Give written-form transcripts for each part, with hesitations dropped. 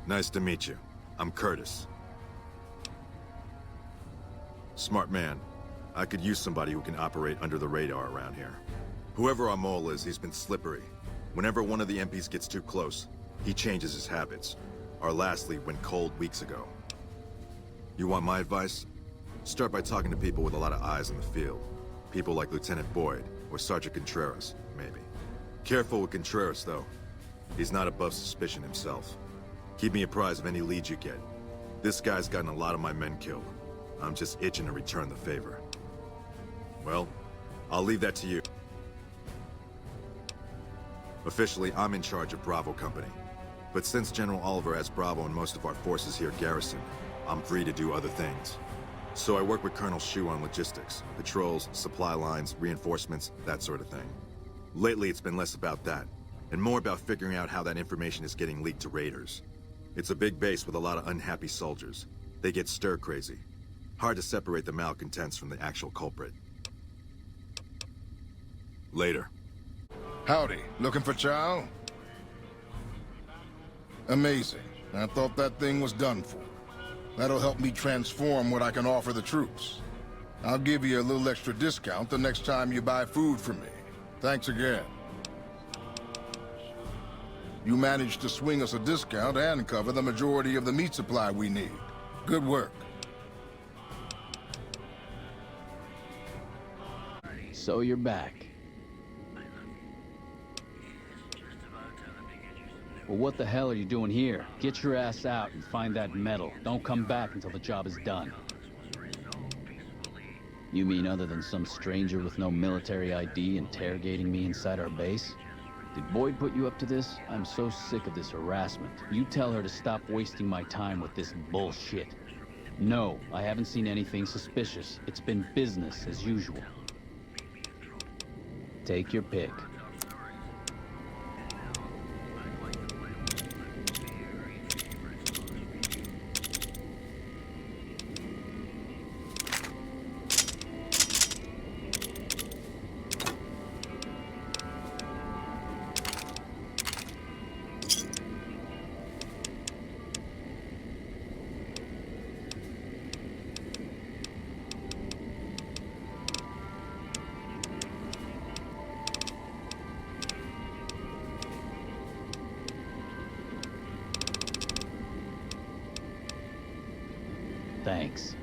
Nice to meet you. I'm Curtis. Smart man. I could use somebody who can operate under the radar around here. Whoever our mole is, he's been slippery. Whenever one of the MPs gets too close, he changes his habits. Our last lead went cold weeks ago. You want my advice? Start by talking to people with a lot of eyes in the field. People like Lieutenant Boyd, or Sergeant Contreras, maybe. Careful with Contreras, though. He's not above suspicion himself. Keep me apprised of any leads you get. This guy's gotten a lot of my men killed. I'm just itching to return the favor. Well, I'll leave that to you. Officially, I'm in charge of Bravo Company. But since General Oliver has Bravo and most of our forces here garrisoned, I'm free to do other things. So I work with Colonel Shu on logistics, patrols, supply lines, reinforcements, that sort of thing. Lately, it's been less about that, and more about figuring out how that information is getting leaked to raiders. It's a big base with a lot of unhappy soldiers. They get stir-crazy. Hard to separate the malcontents from the actual culprit. Later. Howdy. Looking for Chow? Amazing. I thought that thing was done for. That'll help me transform what I can offer the troops. I'll give you a little extra discount the next time you buy food from me. Thanks again. You managed to swing us a discount and cover the majority of the meat supply we need. Good work. So you're back. Well, what the hell are you doing here? Get your ass out and find that medal. Don't come back until the job is done. You mean other than some stranger with no military ID interrogating me inside our base? Did Boyd put you up to this? I'm so sick of this harassment. You tell her to stop wasting my time with this bullshit. No, I haven't seen anything suspicious. It's been business as usual. Take your pick. Thanks.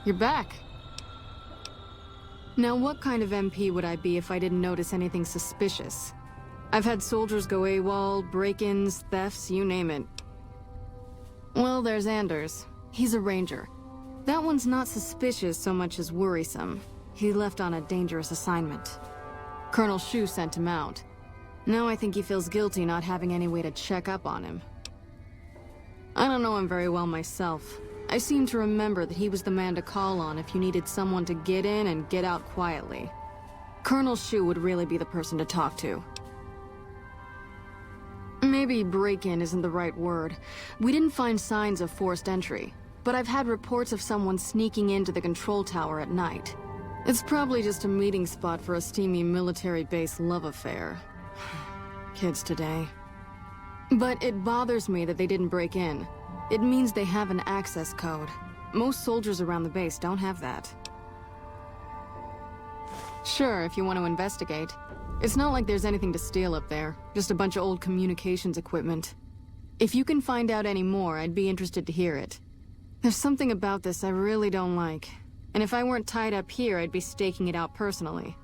You're back. Now, what kind of MP would I be if I didn't notice anything suspicious? I've had soldiers go AWOL, break-ins, thefts, you name it. Well, there's Anders. He's a ranger. That one's not suspicious so much as worrisome. He left on a dangerous assignment. Colonel Shu sent him out. Now I think he feels guilty not having any way to check up on him. I don't know him very well myself. I seem to remember that he was the man to call on if you needed someone to get in and get out quietly. Colonel Shu would really be the person to talk to. Maybe break-in isn't the right word. We didn't find signs of forced entry, but I've had reports of someone sneaking into the control tower at night. It's probably just a meeting spot for a steamy military base love affair. Kids today. But it bothers me that they didn't break in. It means they have an access code. Most soldiers around the base don't have that. Sure, if you want to investigate. It's not like there's anything to steal up there, just a bunch of old communications equipment. If you can find out any more, I'd be interested to hear it. There's something about this I really don't like. And if I weren't tied up here, I'd be staking it out personally.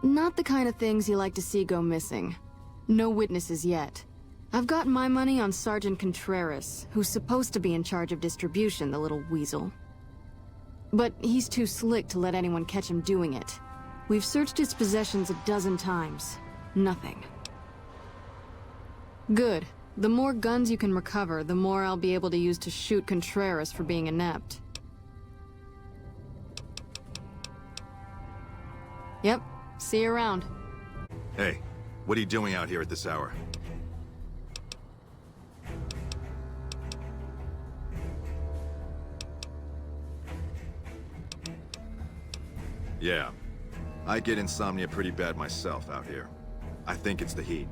Not the kind of things you like to see go missing. No witnesses yet. I've got my money on Sergeant Contreras, who's supposed to be in charge of distribution, the little weasel. But he's too slick to let anyone catch him doing it. We've searched his possessions a dozen times. Nothing. Good. The more guns you can recover, the more I'll be able to use to shoot Contreras for being inept. Yep. See you around. Hey. What are you doing out here at this hour? Yeah. I get insomnia pretty bad myself out here. I think it's the heat.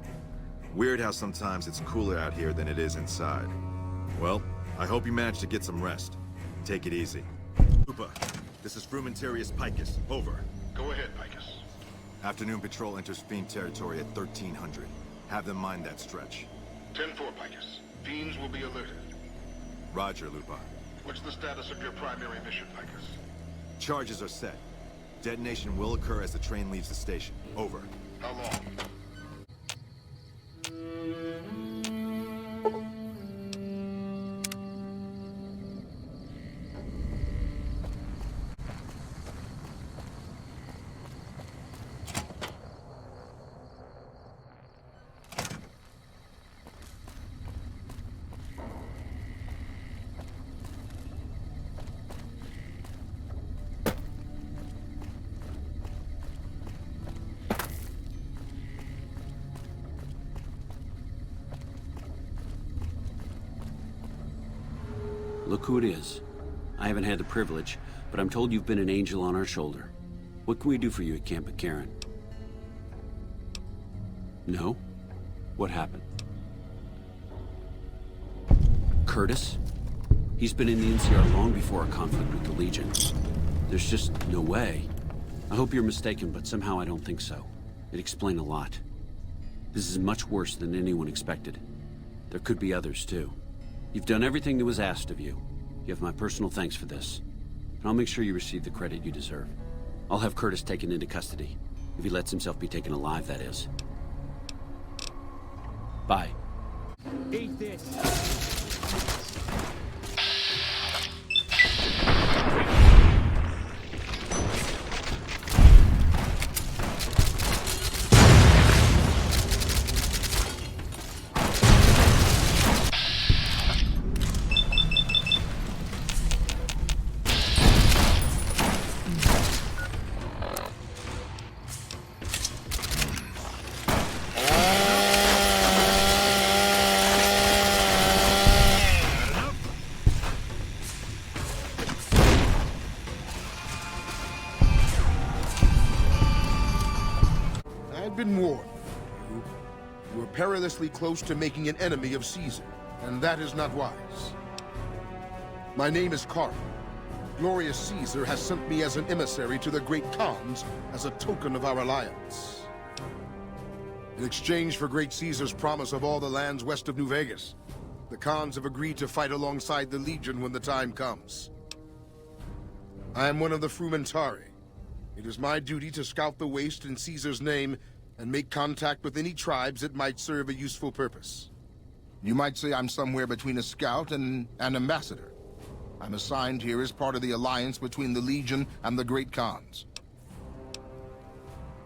Weird how sometimes it's cooler out here than it is inside. Well, I hope you managed to get some rest. Take it easy. Lupa, this is Frumentarius Picus. Over. Go ahead, Picus. Afternoon patrol enters Fiend territory at 1300. Have them mind that stretch. 10-4, Picus. Fiends will be alerted. Roger, Lupa. What's the status of your primary mission, Picus? Charges are set. Detonation will occur as the train leaves the station. Over. How long? Look who it is. I haven't had the privilege, but I'm told you've been an angel on our shoulder. What can we do for you at Camp McCarran? No? What happened? Curtis? He's been in the NCR long before our conflict with the Legion. There's just no way. I hope you're mistaken, but somehow I don't think so. It'd explain a lot. This is much worse than anyone expected. There could be others, too. You've done everything that was asked of you. You have my personal thanks for this. And I'll make sure you receive the credit you deserve. I'll have Curtis taken into custody. If he lets himself be taken alive, that is. Bye. Eat this. I'd been warned. You were perilously close to making an enemy of Caesar, and that is not wise. My name is Carl. Glorious Caesar has sent me as an emissary to the great Khans as a token of our alliance. In exchange for great Caesar's promise of all the lands west of New Vegas, the Khans have agreed to fight alongside the Legion when the time comes. I am one of the Frumentari. It is my duty to scout the waste in Caesar's name and make contact with any tribes that might serve a useful purpose. You might say I'm somewhere between a scout and an ambassador. I'm assigned here as part of the alliance between the Legion and the Great Khans.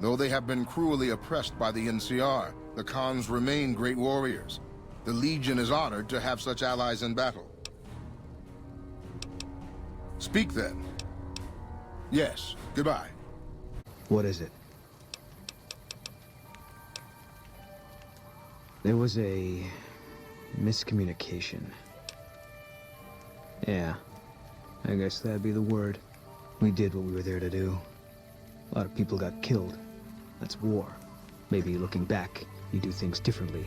Though they have been cruelly oppressed by the NCR, the Khans remain great warriors. The Legion is honored to have such allies in battle. Speak then. Yes, goodbye. What is it? There was a miscommunication. Yeah, I guess that'd be the word. We did what we were there to do. A lot of people got killed. That's war. Maybe looking back, you do things differently.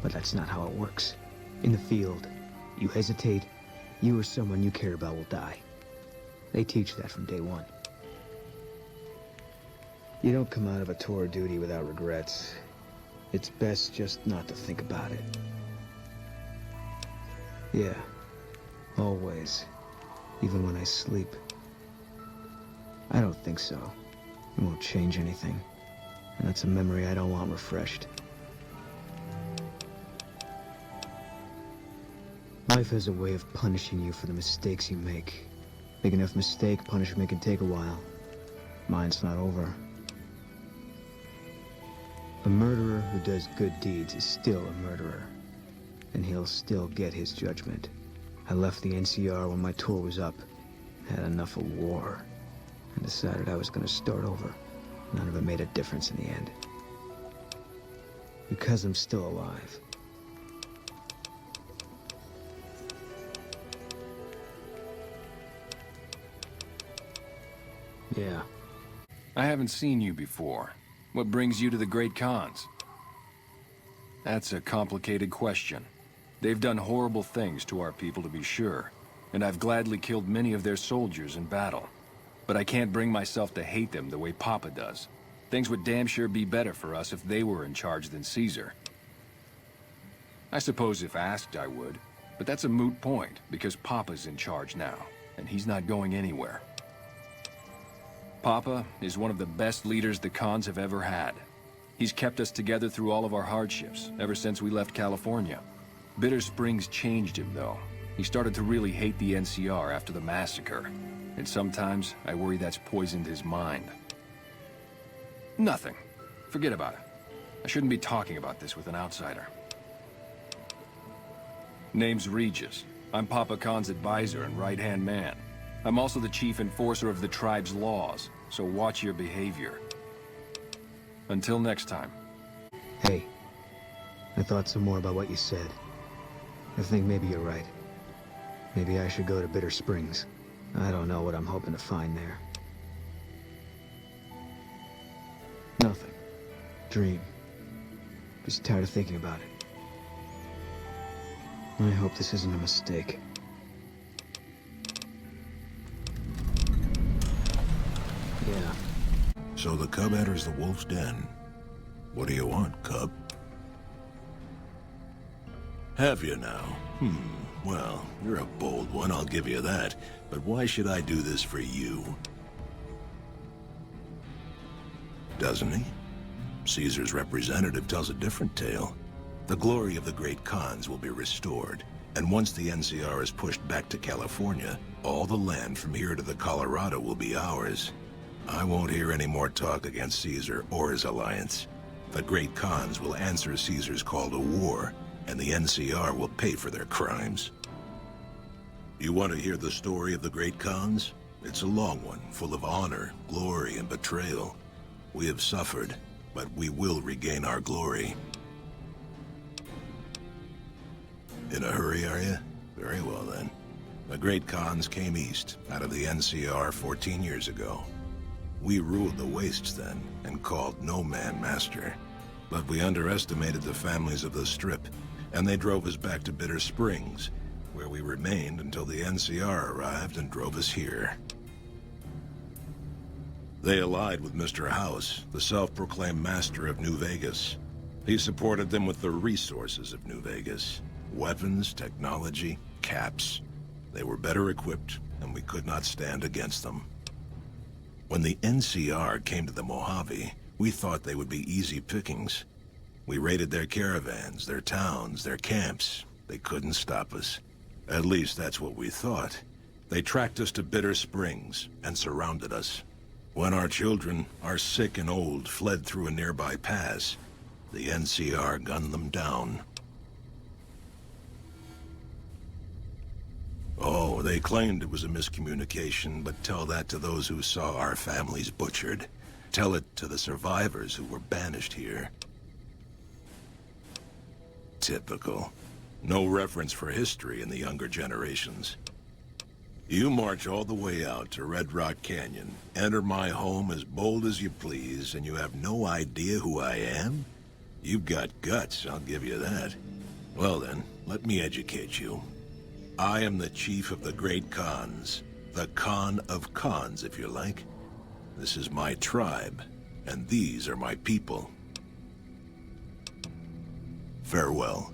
But that's not how it works. In the field, you hesitate, you or someone you care about will die. They teach that from day one. You don't come out of a tour of duty without regrets. It's best just not to think about it. Yeah, always. Even when I sleep. I don't think so. It won't change anything. And that's a memory I don't want refreshed. Life has a way of punishing you for the mistakes you make. Big enough mistake, punishment can take a while. Mine's not over. A murderer who does good deeds is still a murderer. And he'll still get his judgment. I left the NCR when my tour was up. Had enough of war. And decided I was gonna start over. None of it made a difference in the end. Because I'm still alive. Yeah. I haven't seen you before. What brings you to the Great Khans? That's a complicated question. They've done horrible things to our people, to be sure, and I've gladly killed many of their soldiers in battle. But I can't bring myself to hate them the way Papa does. Things would damn sure be better for us if they were in charge than Caesar. I suppose if asked, I would, but that's a moot point, because Papa's in charge now, and he's not going anywhere. Papa is one of the best leaders the Khans have ever had. He's kept us together through all of our hardships, ever since we left California. Bitter Springs changed him, though. He started to really hate the NCR after the massacre, and sometimes I worry that's poisoned his mind. Nothing. Forget about it. I shouldn't be talking about this with an outsider. Name's Regis. I'm Papa Khan's advisor and right-hand man. I'm also the chief enforcer of the tribe's laws, so watch your behavior. Until next time. Hey, I thought some more about what you said. I think maybe you're right. Maybe I should go to Bitter Springs. I don't know what I'm hoping to find there. Nothing. Dream. Just tired of thinking about it. I hope this isn't a mistake. Yeah. So the cub enters the wolf's den. What do you want, cub? Have you now? Well, you're a bold one, I'll give you that. But why should I do this for you? Doesn't he? Caesar's representative tells a different tale. The glory of the great Khans will be restored, and once the NCR is pushed back to California, all the land from here to the Colorado will be ours. I won't hear any more talk against Caesar or his alliance. The great Khans will answer Caesar's call to war, and the NCR will pay for their crimes. You want to hear the story of the great Khans? It's a long one, full of honor, glory, and betrayal. We have suffered, but we will regain our glory. In a hurry, are you? Very well, then. The great Khans came east, out of the NCR 14 years ago. We ruled the wastes then, and called no man master. But we underestimated the families of the Strip, and they drove us back to Bitter Springs, where we remained until the NCR arrived and drove us here. They allied with Mr. House, the self-proclaimed master of New Vegas. He supported them with the resources of New Vegas. Weapons, technology, caps. They were better equipped, and we could not stand against them. When the NCR came to the Mojave, we thought they would be easy pickings. We raided their caravans, their towns, their camps. They couldn't stop us. At least that's what we thought. They tracked us to Bitter Springs and surrounded us. When our children, our sick and old, fled through a nearby pass, the NCR gunned them down. Oh, they claimed it was a miscommunication, but tell that to those who saw our families butchered. Tell it to the survivors who were banished here. Typical. No reference for history in the younger generations. You march all the way out to Red Rock Canyon, enter my home as bold as you please, and you have no idea who I am? You've got guts, I'll give you that. Well then, let me educate you. I am the chief of the great Khans. The Khan of Khans, if you like. This is my tribe, and these are my people. Farewell.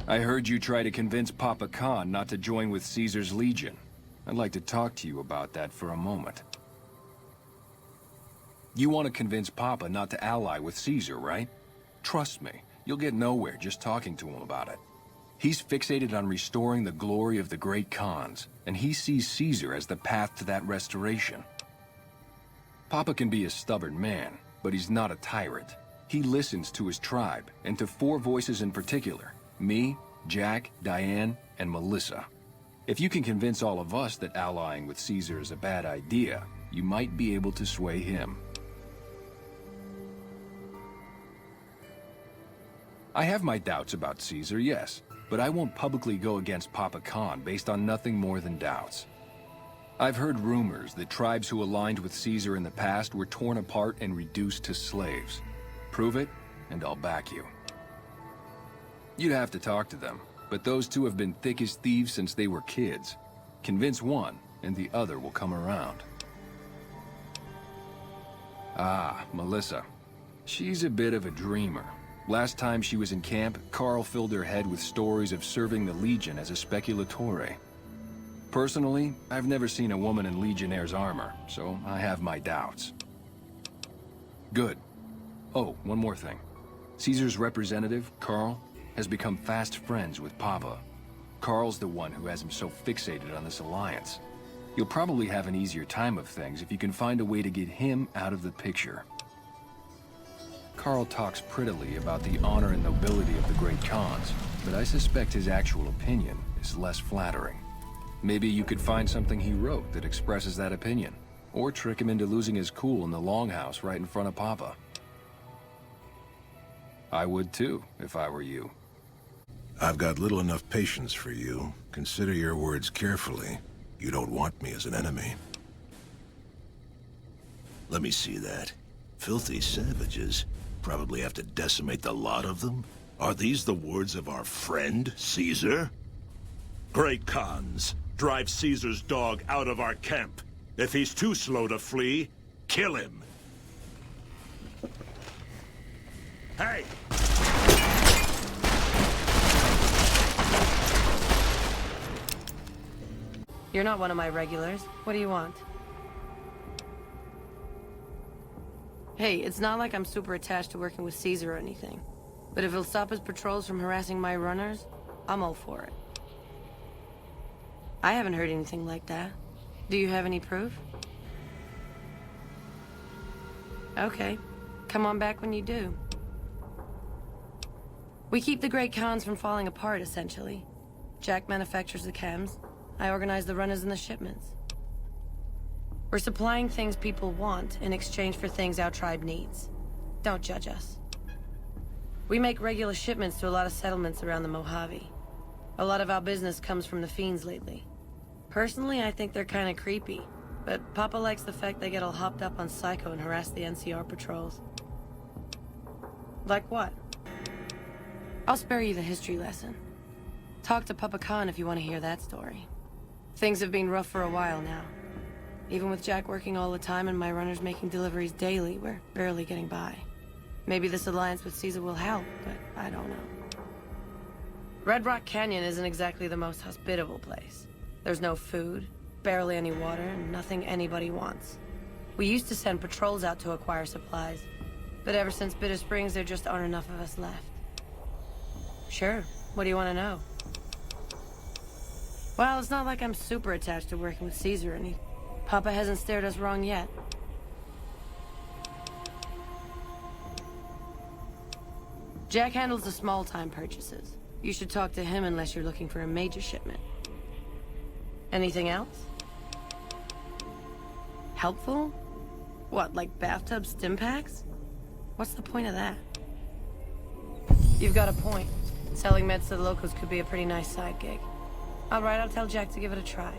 I heard you try to convince Papa Khan not to join with Caesar's Legion. I'd like to talk to you about that for a moment. You want to convince Papa not to ally with Caesar, right? Trust me, you'll get nowhere just talking to him about it. He's fixated on restoring the glory of the great Khans, and he sees Caesar as the path to that restoration. Papa can be a stubborn man, but he's not a tyrant. He listens to his tribe, and to 4 voices in particular. Me, Jack, Diane, and Melissa. If you can convince all of us that allying with Caesar is a bad idea, you might be able to sway him. I have my doubts about Caesar, yes, but I won't publicly go against Papa Khan based on nothing more than doubts. I've heard rumors that tribes who aligned with Caesar in the past were torn apart and reduced to slaves. Prove it, and I'll back you. You'd have to talk to them, but those two have been thick as thieves since they were kids. Convince one, and the other will come around. Ah, Melissa. She's a bit of a dreamer. Last time she was in camp, Carl filled her head with stories of serving the Legion as a speculatore. Personally, I've never seen a woman in Legionnaire's armor, so I have my doubts. Good. Oh, one more thing. Caesar's representative, Carl, has become fast friends with Papa. Carl's the one who has him so fixated on this alliance. You'll probably have an easier time of things if you can find a way to get him out of the picture. Carl talks prettily about the honor and nobility of the great Khans, but I suspect his actual opinion is less flattering. Maybe you could find something he wrote that expresses that opinion, or trick him into losing his cool in the longhouse right in front of Papa. I would too, if I were you. I've got little enough patience for you. Consider your words carefully. You don't want me as an enemy. Let me see that. Filthy savages. Probably have to decimate the lot of them? Are these the words of our friend, Caesar? Great Khans, drive Caesar's dog out of our camp. If he's too slow to flee, kill him. Hey! You're not one of my regulars. What do you want? Hey, it's not like I'm super attached to working with Caesar or anything. But if he'll stop his patrols from harassing my runners, I'm all for it. I haven't heard anything like that. Do you have any proof? Okay. Come on back when you do. We keep the Great Khans from falling apart, essentially. Jack manufactures the chems. I organize the runners and the shipments. We're supplying things people want in exchange for things our tribe needs. Don't judge us. We make regular shipments to a lot of settlements around the Mojave. A lot of our business comes from the Fiends lately. Personally, I think they're kind of creepy, but Papa likes the fact they get all hopped up on Psycho and harass the NCR patrols. Like what? I'll spare you the history lesson. Talk to Papa Khan if you want to hear that story. Things have been rough for a while now. Even with Jack working all the time and my runners making deliveries daily, we're barely getting by. Maybe this alliance with Caesar will help, but I don't know. Red Rock Canyon isn't exactly the most hospitable place. There's no food, barely any water, and nothing anybody wants. We used to send patrols out to acquire supplies, but ever since Bitter Springs, there just aren't enough of us left. Sure, what do you want to know? Well, it's not like I'm super attached to working with Caesar or anything. Papa hasn't steered us wrong yet. Jack handles the small-time purchases. You should talk to him unless you're looking for a major shipment. Anything else? Helpful? What, like bathtub stim packs? What's the point of that? You've got a point. Selling meds to the locals could be a pretty nice side gig. All right, I'll tell Jack to give it a try.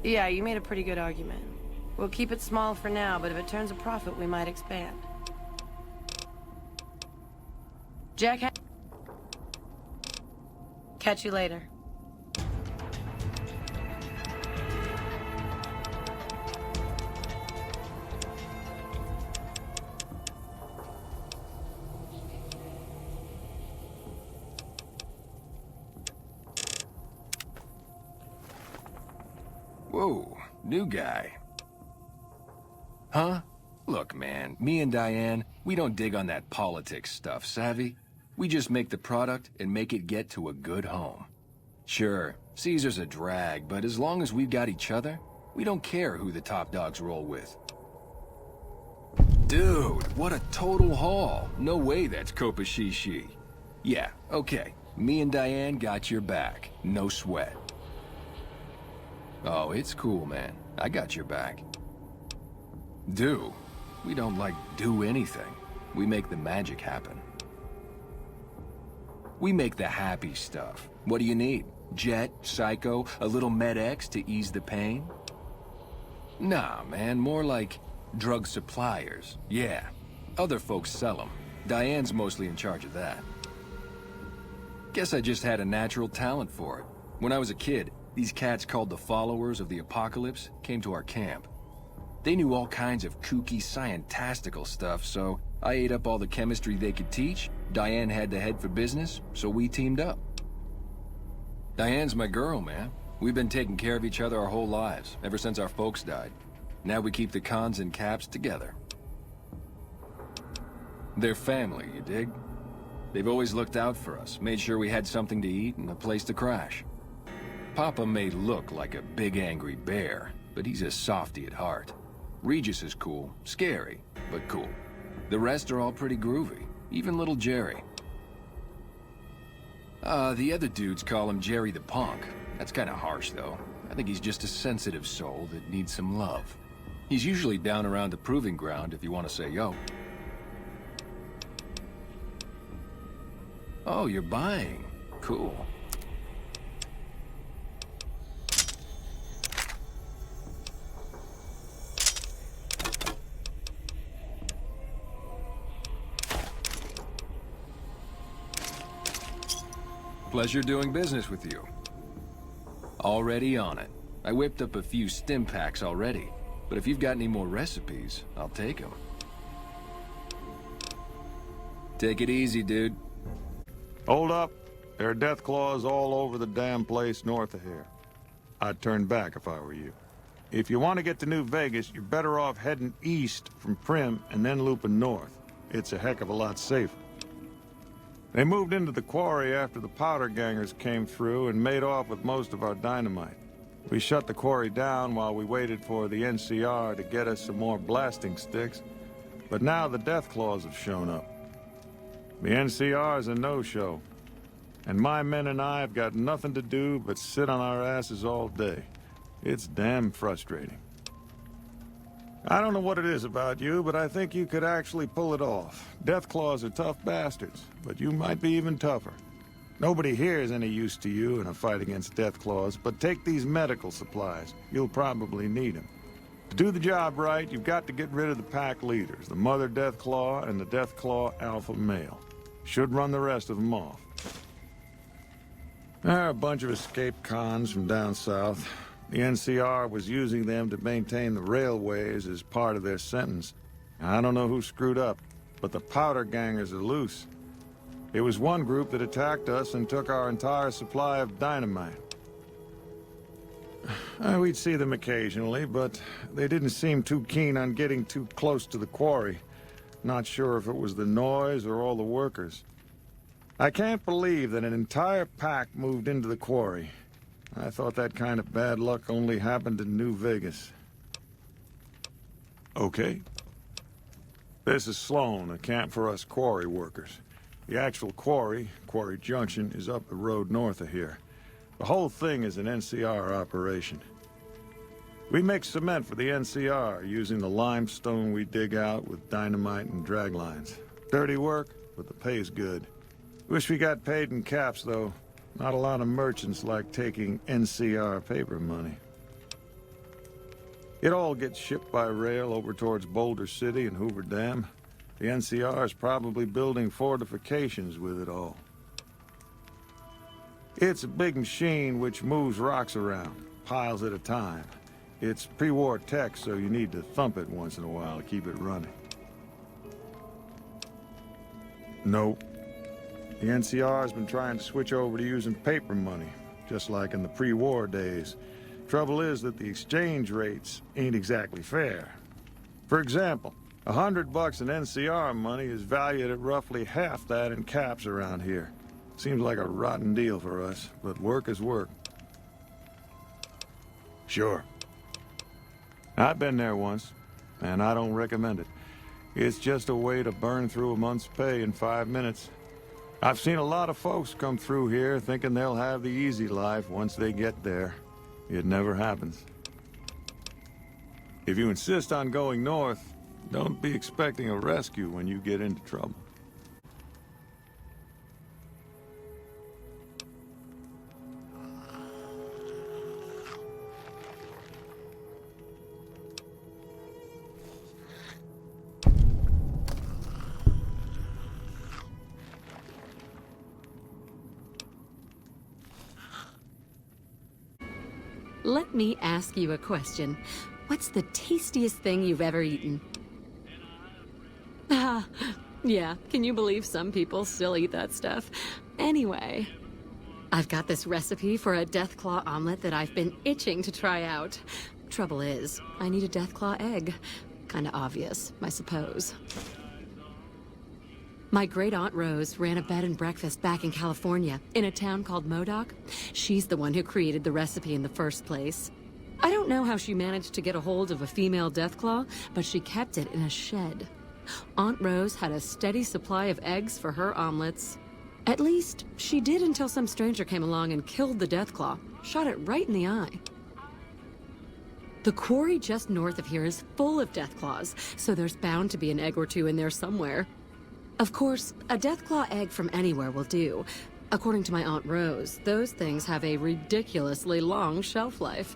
Yeah, you made a pretty good argument. We'll keep it small for now, but if it turns a profit, we might expand. Jack, catch you later. Whoa, new guy. Huh? Look, man, me and Diane, we don't dig on that politics stuff, savvy? We just make the product and make it get to a good home. Sure, Caesar's a drag, but as long as we've got each other, we don't care who the top dogs roll with. Dude, what a total haul. No way that's Kopashishi. Yeah, okay. Me and Diane got your back. No sweat. Oh, it's cool, man. I got your back. Do? We don't, do anything. We make the magic happen. We make the happy stuff. What do you need? Jet, Psycho, a little Med-X to ease the pain? Nah, man, more like drug suppliers. Yeah, other folks sell them. Diane's mostly in charge of that. Guess I just had a natural talent for it. When I was a kid, these cats called the Followers of the Apocalypse came to our camp. They knew all kinds of kooky, scientistical stuff, so I ate up all the chemistry they could teach. Diane had to head for business, so we teamed up. Diane's my girl, man. We've been taking care of each other our whole lives, ever since our folks died. Now we keep the cons and caps together. They're family, you dig? They've always looked out for us, made sure we had something to eat and a place to crash. Papa may look like a big angry bear, but he's a softy at heart. Regis is cool, scary, but cool. The rest are all pretty groovy, even little Jerry. The other dudes call him Jerry the Punk. That's kinda harsh, though. I think he's just a sensitive soul that needs some love. He's usually down around the proving ground if you want to say yo. Oh, you're buying. Cool. Pleasure doing business with you. Already on it. I whipped up a few stim packs already, but if you've got any more recipes, I'll take them. Take it easy, dude. Hold up. There are death claws all over the damn place north of here. I'd turn back if I were you. If you want to get to New Vegas, you're better off heading east from Prim and then looping north. It's a heck of a lot safer. They moved into the quarry after the powder gangers came through and made off with most of our dynamite. We shut the quarry down while we waited for the NCR to get us some more blasting sticks, but now the death claws have shown up. The NCR's a no-show, and my men and I have got nothing to do but sit on our asses all day. It's damn frustrating. I don't know what it is about you, but I think you could actually pull it off. Deathclaws are tough bastards, but you might be even tougher. Nobody here is any use to you in a fight against Deathclaws, but take these medical supplies. You'll probably need them. To do the job right, you've got to get rid of the pack leaders, the Mother Deathclaw and the Deathclaw Alpha Male. Should run the rest of them off. There are a bunch of escaped cons from down south. The NCR was using them to maintain the railways as part of their sentence. I don't know who screwed up, but the powder gangers are loose. It was one group that attacked us and took our entire supply of dynamite. We'd see them occasionally, but they didn't seem too keen on getting too close to the quarry. Not sure if it was the noise or all the workers. I can't believe that an entire pack moved into the quarry. I thought that kind of bad luck only happened in New Vegas. Okay. This is Sloan, a camp for us quarry workers. The actual quarry, Quarry Junction, is up the road north of here. The whole thing is an NCR operation. We make cement for the NCR using the limestone we dig out with dynamite and draglines. Dirty work, but the pay's good. Wish we got paid in caps, though. Not a lot of merchants like taking NCR paper money. It all gets shipped by rail over towards Boulder City and Hoover Dam. The NCR is probably building fortifications with it all. It's a big machine which moves rocks around, piles at a time. It's pre-war tech, so you need to thump it once in a while to keep it running. Nope. The NCR has been trying to switch over to using paper money, just like in the pre-war days. Trouble is that the exchange rates ain't exactly fair. For example, $100 in NCR money is valued at roughly half that in caps around here. Seems like a rotten deal for us, but work is work. Sure. I've been there once, and I don't recommend it. It's just a way to burn through a month's pay in 5 minutes. I've seen a lot of folks come through here thinking they'll have the easy life once they get there. It never happens. If you insist on going north, don't be expecting a rescue when you get into trouble. let me ask you a question. What's the tastiest thing you've ever eaten? Ah, yeah, can you believe some people still eat that stuff? Anyway, I've got this recipe for a Deathclaw omelet that I've been itching to try out. Trouble is, I need a Deathclaw egg. Kinda obvious, I suppose. My great-aunt Rose ran a bed and breakfast back in California, in a town called Modoc. She's the one who created the recipe in the first place. I don't know how she managed to get a hold of a female Deathclaw, but she kept it in a shed. Aunt Rose had a steady supply of eggs for her omelets. At least, she did until some stranger came along and killed the Deathclaw, shot it right in the eye. The quarry just north of here is full of Deathclaws, so there's bound to be an egg or two in there somewhere. Of course, a Deathclaw egg from anywhere will do. According to my Aunt Rose, those things have a ridiculously long shelf life.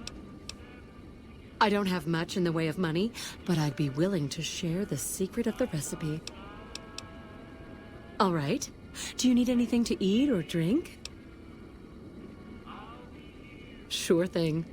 I don't have much in the way of money, but I'd be willing to share the secret of the recipe. All right. Do you need anything to eat or drink? Sure thing.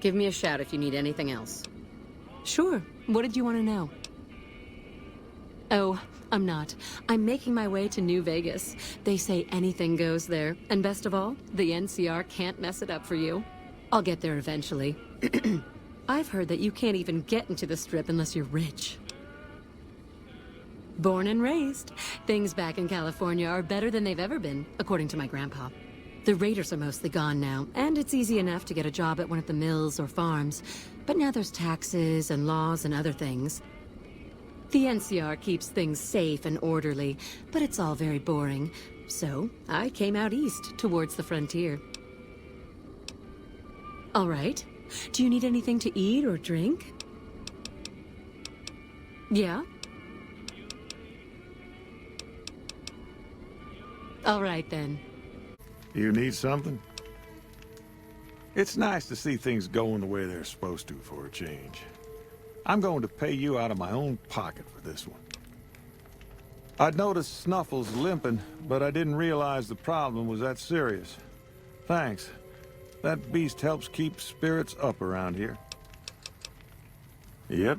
Give me a shout if you need anything else. Sure. What did you want to know? Oh, I'm not. I'm making my way to New Vegas. They say anything goes there. And best of all, the NCR can't mess it up for you. I'll get there eventually. I've heard that you can't even get into the Strip unless you're rich. Born and raised. Things back in California are better than they've ever been, according to my grandpa. The raiders are mostly gone now, and it's easy enough to get a job at one of the mills or farms. But now there's taxes and laws and other things. The NCR keeps things safe and orderly, but it's all very boring. So, I came out east, towards the frontier. All right. Do you need anything to eat or drink? Yeah? All right, then. You need something? It's nice to see things going the way they're supposed to for a change. I'm going to pay you out of my own pocket for this one. I'd noticed Snuffles limping, but I didn't realize the problem was that serious. Thanks. That beast helps keep spirits up around here. Yep,